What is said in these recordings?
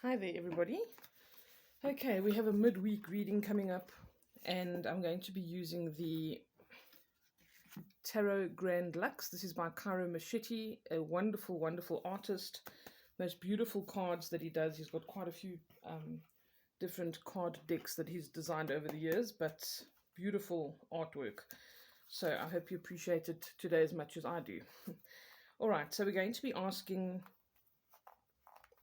Hi there, everybody. Okay, we have a midweek reading coming up, and I'm going to be using the Tarot Grand Luxe. This is by Cairo Machete, a wonderful, wonderful artist. Most beautiful cards that he does. He's got quite a few different card decks that he's designed over the years, but beautiful artwork. So I hope you appreciate it today as much as I do. All right, so we're going to be asking,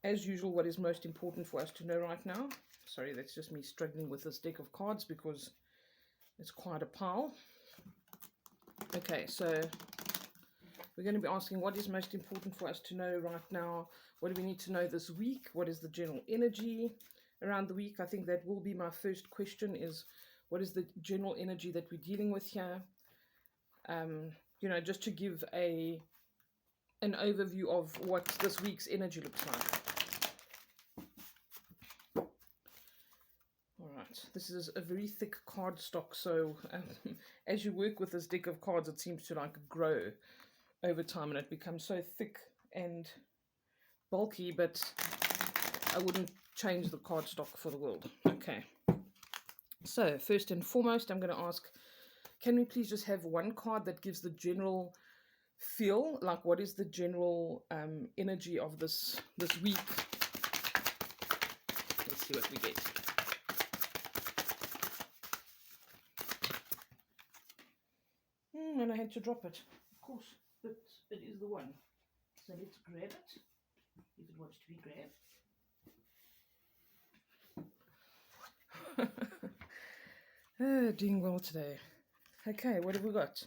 as usual, what is most important for us to know right now. Sorry, that's just me struggling with this deck of cards because it's quite a pile. Okay, so we're going to be asking what is most important for us to know right now. What do we need to know this week? What is the general energy around the week? I think that will be my first question, is what is the general energy that we're dealing with here? Just to give an overview of what this week's energy looks like. Alright, this is a very thick card stock, so as you work with this deck of cards, it seems to grow over time and it becomes so thick and bulky, but I wouldn't change the card stock for the world. Okay, so first and foremost, I'm going to ask, can we please just have one card that gives the general feel, like what is the general energy of this week? Let's see what we get. And I had to drop it, of course, but it is the one. So let's grab it, if it wants to be grabbed. Doing well today. Okay, what have we got?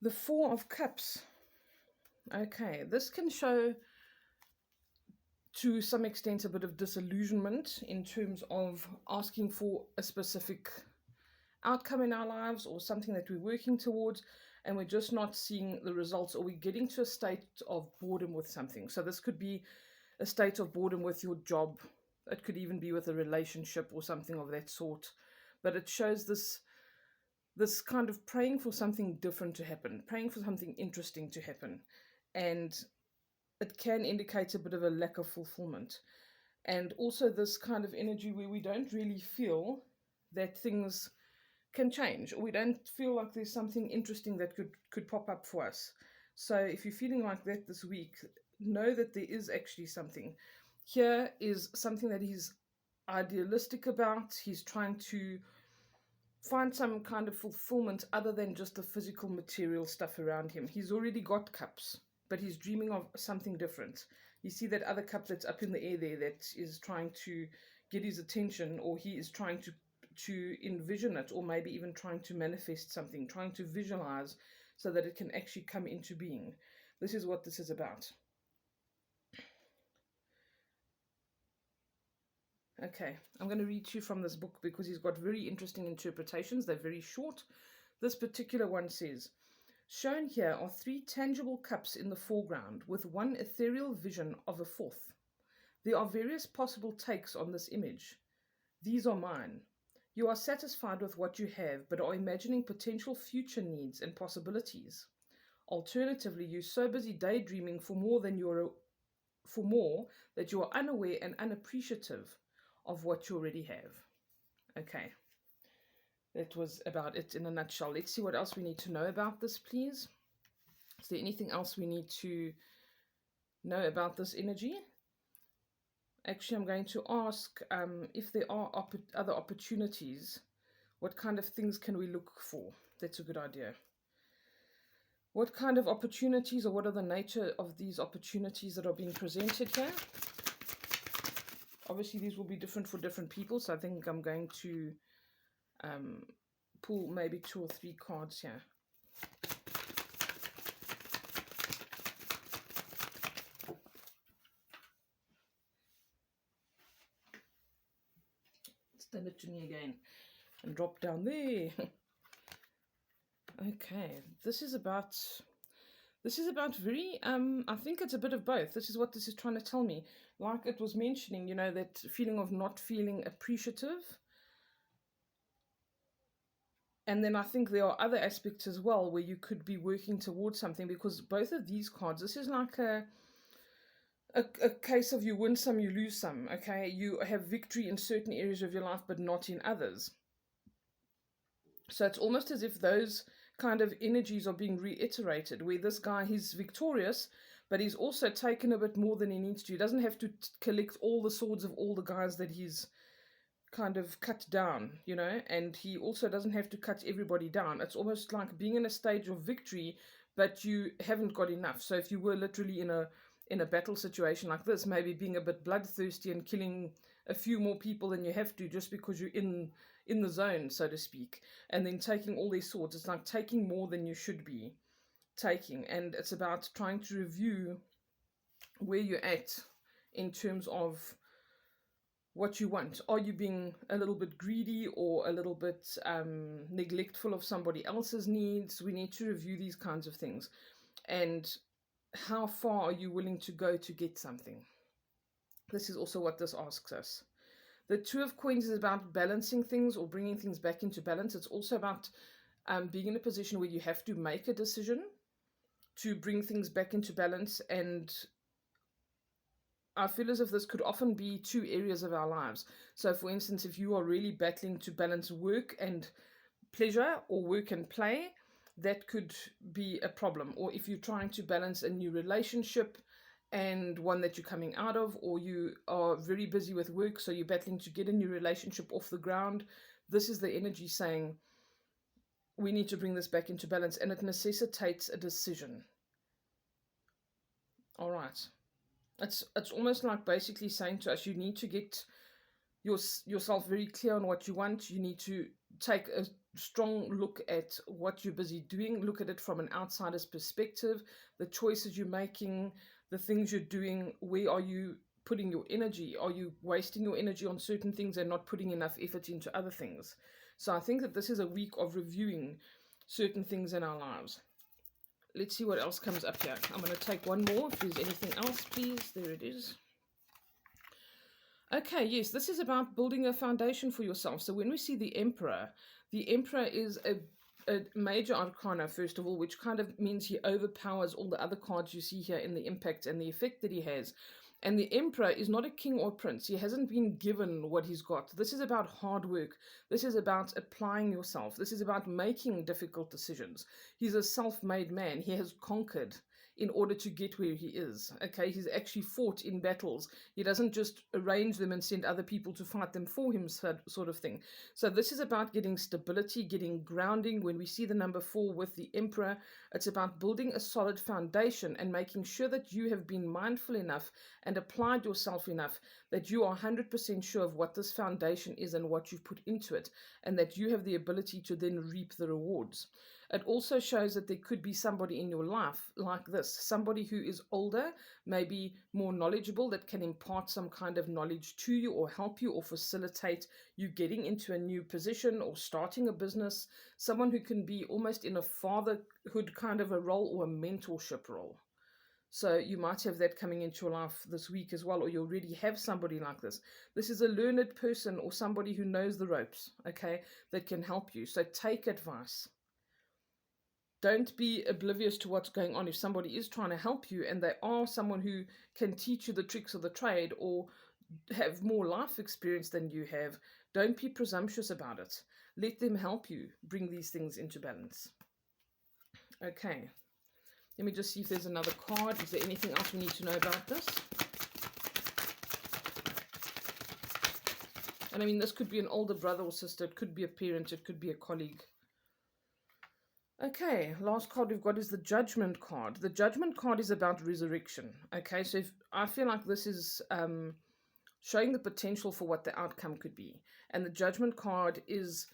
The Four of Cups. Okay, this can show to some extent a bit of disillusionment in terms of asking for a specific outcome in our lives or something that we're working towards, and we're just not seeing the results, or we're getting to a state of boredom with something. So this could be a state of boredom with your job. It could even be with a relationship or something of that sort. But it shows this kind of praying for something different to happen, praying for something interesting to happen. And it can indicate a bit of a lack of fulfillment. And also this kind of energy where we don't really feel that things can change, or we don't feel like there's something interesting that could pop up for us. So if you're feeling like that this week, know that there is actually something. Here is something that he's idealistic about. He's trying to find some kind of fulfillment other than just the physical material stuff around him. He's already got cups, but he's dreaming of something different. You see that other cup that's up in the air there that is trying to get his attention, or he is trying to envision it, or maybe even trying to manifest something, trying to visualize so that it can actually come into being. This is what this is about. Okay, I'm going to read to you from this book because he's got very interesting interpretations. They're very short. This particular one says, shown here are three tangible cups in the foreground with one ethereal vision of a fourth. There are various possible takes on this image. These are mine. You are satisfied with what you have, but are imagining potential future needs and possibilities. Alternatively, you're so busy daydreaming for more that you are unaware and unappreciative of what you already have. Okay, that was about it in a nutshell. Let's see what else we need to know about this, please. Is there anything else we need to know about this energy? Actually, I'm going to ask if there are other opportunities. What kind of things can we look for? That's a good idea. What kind of opportunities, or what are the nature of these opportunities that are being presented here? Obviously, these will be different for different people, so I think I'm going to pull maybe 2 or 3 cards here. Stand it to me again and drop down there. Okay, this is about very I think it's a bit of both. This is what this is trying to tell me. Like it was mentioning, that feeling of not feeling appreciative. And then I think there are other aspects as well where you could be working towards something, because both of these cards, this is like a case of you win some, you lose some. Okay, you have victory in certain areas of your life, but not in others. So it's almost as if those kind of energies are being reiterated, where this guy, he's victorious, but he's also taken a bit more than he needs to. He doesn't have to collect all the swords of all the guys that he's kind of cut down, you know, and he also doesn't have to cut everybody down. It's almost like being in a stage of victory, but you haven't got enough. So if you were literally in a battle situation like this, maybe being a bit bloodthirsty and killing a few more people than you have to just because you're in the zone, so to speak, and then taking all these swords, it's like taking more than you should be taking. And it's about trying to review where you're at in terms of what you want. Are you being a little bit greedy or a little bit neglectful of somebody else's needs? We need to review these kinds of things. And how far are you willing to go to get something? This is also what this asks us. The Two of Coins is about balancing things or bringing things back into balance. It's also about being in a position where you have to make a decision to bring things back into balance. And I feel as if this could often be two areas of our lives. So, for instance, if you are really battling to balance work and pleasure or work and play, that could be a problem. Or if you're trying to balance a new relationship and one that you're coming out of, or you are very busy with work, so you're battling to get a new relationship off the ground, this is the energy saying we need to bring this back into balance, and it necessitates a decision. All right. It's almost like basically saying to us, you need to get yourself very clear on what you want. You need to take a strong look at what you're busy doing, look at it from an outsider's perspective, the choices you're making, the things you're doing. Where are you putting your energy? Are you wasting your energy on certain things and not putting enough effort into other things? So I think that this is a week of reviewing certain things in our lives. Let's see what else comes up here. I'm going to take one more. If there's anything else, please. There it is. Okay, yes, this is about building a foundation for yourself. So when we see the Emperor is a major arcana, first of all, which kind of means he overpowers all the other cards you see here in the impact and the effect that he has. And the Emperor is not a king or prince. He hasn't been given what he's got. This is about hard work. This is about applying yourself. This is about making difficult decisions. He's a self-made man. He has conquered in order to get where he is. Okay, he's actually fought in battles. He doesn't just arrange them and send other people to fight them for him, sort of thing. So this is about getting stability, getting grounding. When we see the number 4 with the Emperor, it's about building a solid foundation and making sure that you have been mindful enough and applied yourself enough that you are 100% sure of what this foundation is and what you've put into it, and that you have the ability to then reap the rewards. It also shows that there could be somebody in your life like this, somebody who is older, maybe more knowledgeable, that can impart some kind of knowledge to you or help you or facilitate you getting into a new position or starting a business, someone who can be almost in a fatherhood kind of a role or a mentorship role. So you might have that coming into your life this week as well, or you already have somebody like this. This is a learned person or somebody who knows the ropes, okay, that can help you. So take advice. Don't be oblivious to what's going on. If somebody is trying to help you and they are someone who can teach you the tricks of the trade or have more life experience than you have, don't be presumptuous about it. Let them help you bring these things into balance. Okay. Let me just see if there's another card. Is there anything else we need to know about this? And I mean, this could be an older brother or sister. It could be a parent. It could be a colleague. Okay, last card we've got is the Judgment card. The Judgment card is about resurrection. Okay, so if I feel like this is showing the potential for what the outcome could be. And the Judgment card is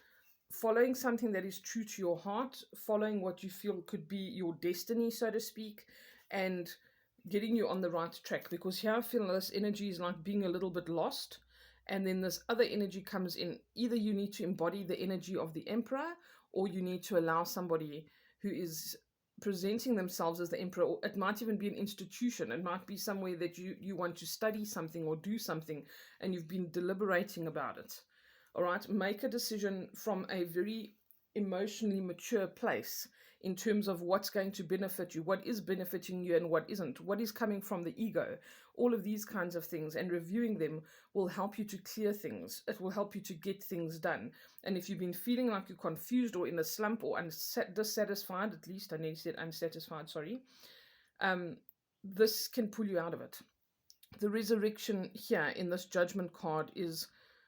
following something that is true to your heart, following what you feel could be your destiny, so to speak, and getting you on the right track. Because here I feel this energy is like being a little bit lost, and then this other energy comes in. Either you need to embody the energy of the Emperor, or you need to allow somebody who is presenting themselves as the Emperor, or it might even be an institution. It might be somewhere that you want to study something or do something, and you've been deliberating about it. All right, make a decision from a very emotionally mature place in terms of what's going to benefit you, what is benefiting you and what isn't, what is coming from the ego, all of these kinds of things, and reviewing them will help you to clear things. It will help you to get things done. And if you've been feeling like you're confused or in a slump or dissatisfied, at least I nearly said unsatisfied, sorry, this can pull you out of it. The resurrection here in this judgment card is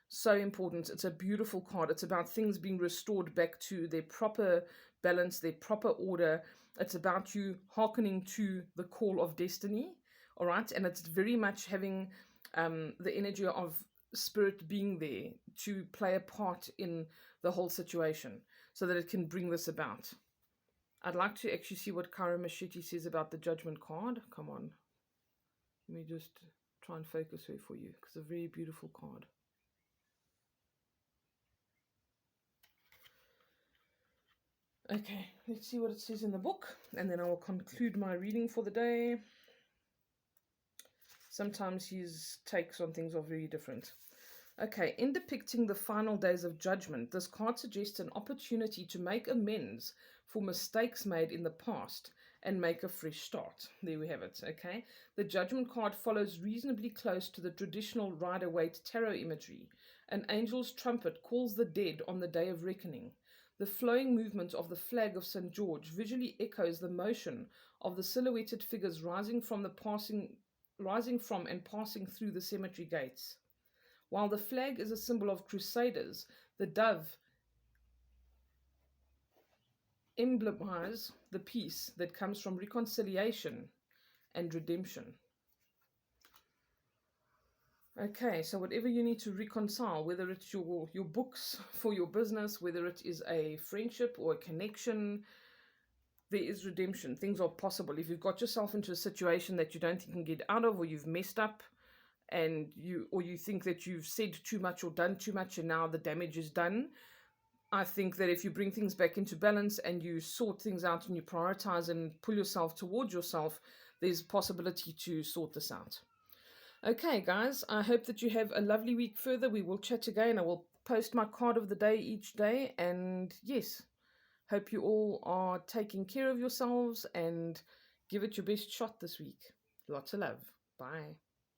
so important. It's a beautiful card. It's about things being restored back to their proper balance, their proper order. It's about you hearkening to the call of destiny, all right? And it's very much having the energy of spirit being there to play a part in the whole situation so that it can bring this about. I'd like to actually see what Kara Machete says about the judgment card. Come on. Let me just try and focus her for you, because it's a very beautiful card. Okay, let's see what it says in the book, and then I will conclude my reading for the day. Sometimes his takes on things are very different. Okay, in depicting the final days of judgment, this card suggests an opportunity to make amends for mistakes made in the past and make a fresh start. There we have it, okay? The judgment card follows reasonably close to the traditional Rider-Waite tarot imagery. An angel's trumpet calls the dead on the day of reckoning. The flowing movement of the flag of St. George visually echoes the motion of the silhouetted figures rising from and passing through the cemetery gates. While the flag is a symbol of crusaders, the dove emblemizes the peace that comes from reconciliation and redemption. Okay, so whatever you need to reconcile, whether it's your books for your business, whether it is a friendship or a connection, there is redemption. Things are possible. If you've got yourself into a situation that you don't think you can get out of, or you've messed up, and you think that you've said too much or done too much and now the damage is done, I think that if you bring things back into balance and you sort things out and you prioritize and pull yourself towards yourself, there's possibility to sort this out. Okay, guys, I hope that you have a lovely week further. We will chat again. I will post my card of the day each day. And yes, hope you all are taking care of yourselves and give it your best shot this week. Lots of love. Bye.